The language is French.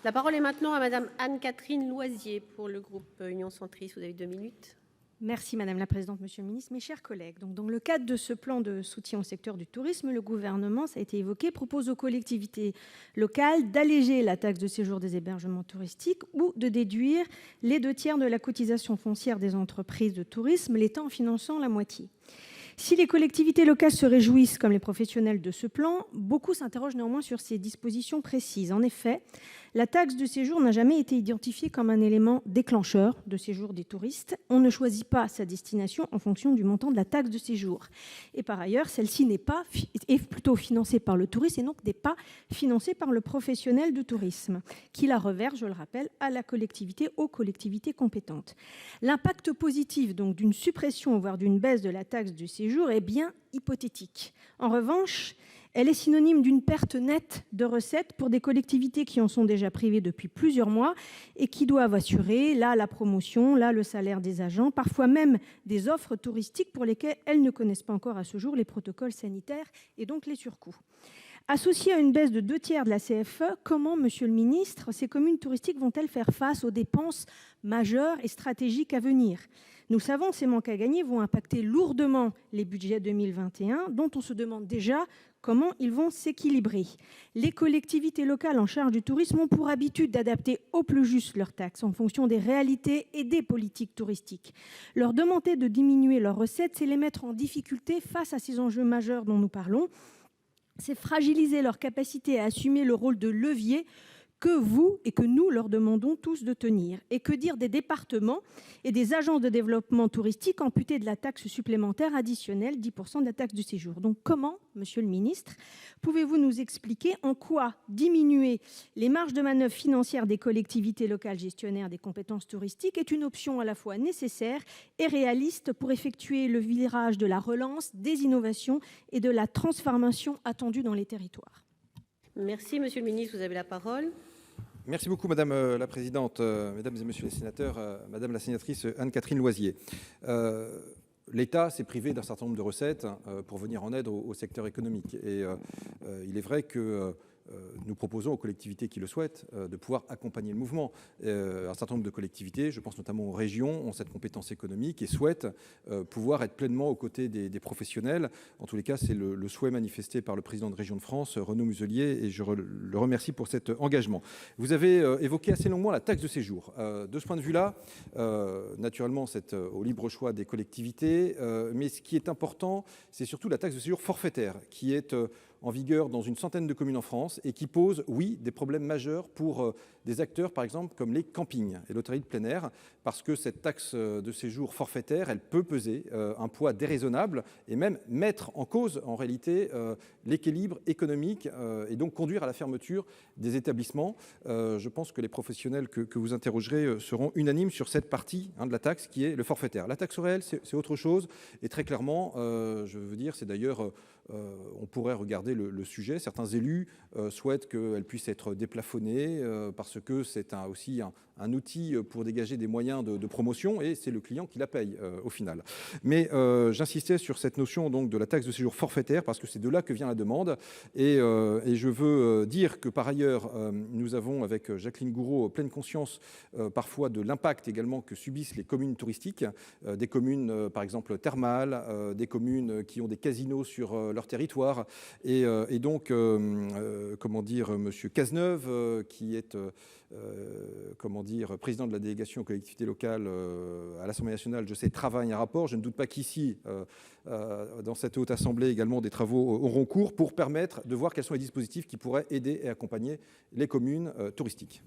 La parole est maintenant à Madame Anne-Catherine Loisier pour le groupe Union Centriste. Vous avez 2 minutes. Merci Madame la Présidente, Monsieur le Ministre, mes chers collègues. Donc, dans le cadre de ce plan de soutien au secteur du tourisme, le gouvernement, ça a été évoqué, propose aux collectivités locales d'alléger la taxe de séjour des hébergements touristiques ou de déduire les 2/3 de la cotisation foncière des entreprises de tourisme, l'État en finançant la moitié. Si les collectivités locales se réjouissent, comme les professionnels, de ce plan, beaucoup s'interrogent néanmoins sur ces dispositions précises. En effet, la taxe de séjour n'a jamais été identifiée comme un élément déclencheur de séjour des touristes. On ne choisit pas sa destination en fonction du montant de la taxe de séjour. Et par ailleurs, celle-ci est plutôt financée par le touriste et donc n'est pas financée par le professionnel de tourisme, qui la reverse, je le rappelle, à la collectivité, aux collectivités compétentes. L'impact positif donc d'une suppression, voire d'une baisse de la taxe de séjour est bien hypothétique. En revanche, elle est synonyme d'une perte nette de recettes pour des collectivités qui en sont déjà privées depuis plusieurs mois et qui doivent assurer là la promotion, là le salaire des agents, parfois même des offres touristiques pour lesquelles elles ne connaissent pas encore à ce jour les protocoles sanitaires et donc les surcoûts. Associées à une baisse de 2/3 de la CFE, comment, Monsieur le Ministre, ces communes touristiques vont-elles faire face aux dépenses majeures et stratégiques à venir ? Nous savons que ces manques à gagner vont impacter lourdement les budgets 2021, dont on se demande déjà comment ils vont s'équilibrer. Les collectivités locales en charge du tourisme ont pour habitude d'adapter au plus juste leurs taxes en fonction des réalités et des politiques touristiques. Leur demander de diminuer leurs recettes, c'est les mettre en difficulté face à ces enjeux majeurs dont nous parlons. C'est fragiliser leur capacité à assumer le rôle de levier que vous et que nous leur demandons tous de tenir. Et que dire des départements et des agences de développement touristique amputées de la taxe supplémentaire additionnelle, 10% de la taxe de séjour. Donc comment, Monsieur le Ministre, pouvez-vous nous expliquer en quoi diminuer les marges de manœuvre financières des collectivités locales gestionnaires des compétences touristiques est une option à la fois nécessaire et réaliste pour effectuer le virage de la relance, des innovations et de la transformation attendue dans les territoires? Merci, Monsieur le Ministre. Vous avez la parole. Merci beaucoup, Madame la Présidente, Mesdames et Messieurs les sénateurs, Madame la sénatrice Anne-Catherine Loisier. L'État s'est privé d'un certain nombre de recettes pour venir en aide au secteur économique. Et il est vrai que nous proposons aux collectivités qui le souhaitent de pouvoir accompagner le mouvement. Un certain nombre de collectivités, je pense notamment aux régions, ont cette compétence économique et souhaitent pouvoir être pleinement aux côtés des professionnels. En tous les cas, c'est le souhait manifesté par le président de Région de France, Renaud Muselier, et je le remercie pour cet engagement. Vous avez évoqué assez longuement la taxe de séjour. De ce point de vue-là, naturellement, c'est au libre choix des collectivités, mais ce qui est important, c'est surtout la taxe de séjour forfaitaire, qui est en vigueur dans une centaine de communes en France et qui pose, oui, des problèmes majeurs pour des acteurs, par exemple, comme les campings et l'hôtellerie de plein air, parce que cette taxe de séjour forfaitaire, elle peut peser un poids déraisonnable et même mettre en cause, en réalité, l'équilibre économique et donc conduire à la fermeture des établissements. Je pense que les professionnels que vous interrogerez seront unanimes sur cette partie de la taxe qui est le forfaitaire. La taxe réelle, c'est autre chose et très clairement, je veux dire, c'est d'ailleurs, on pourrait regarder le sujet. Certains élus souhaitent qu'elle puisse être déplafonnée parce que c'est aussi un outil pour dégager des moyens de promotion et c'est le client qui la paye au final. Mais j'insistais sur cette notion donc de la taxe de séjour forfaitaire parce que c'est de là que vient la demande et je veux dire que par ailleurs nous avons avec Jacqueline Gouraud pleine conscience parfois de l'impact également que subissent les communes touristiques, des communes par exemple thermales, des communes qui ont des casinos sur leur territoire et donc comment dire, monsieur Cazeneuve qui est comment dire, président de la délégation aux collectivités locales à l'Assemblée nationale, je sais, travaille un rapport. Je ne doute pas qu'ici, dans cette haute assemblée, également des travaux auront cours pour permettre de voir quels sont les dispositifs qui pourraient aider et accompagner les communes touristiques.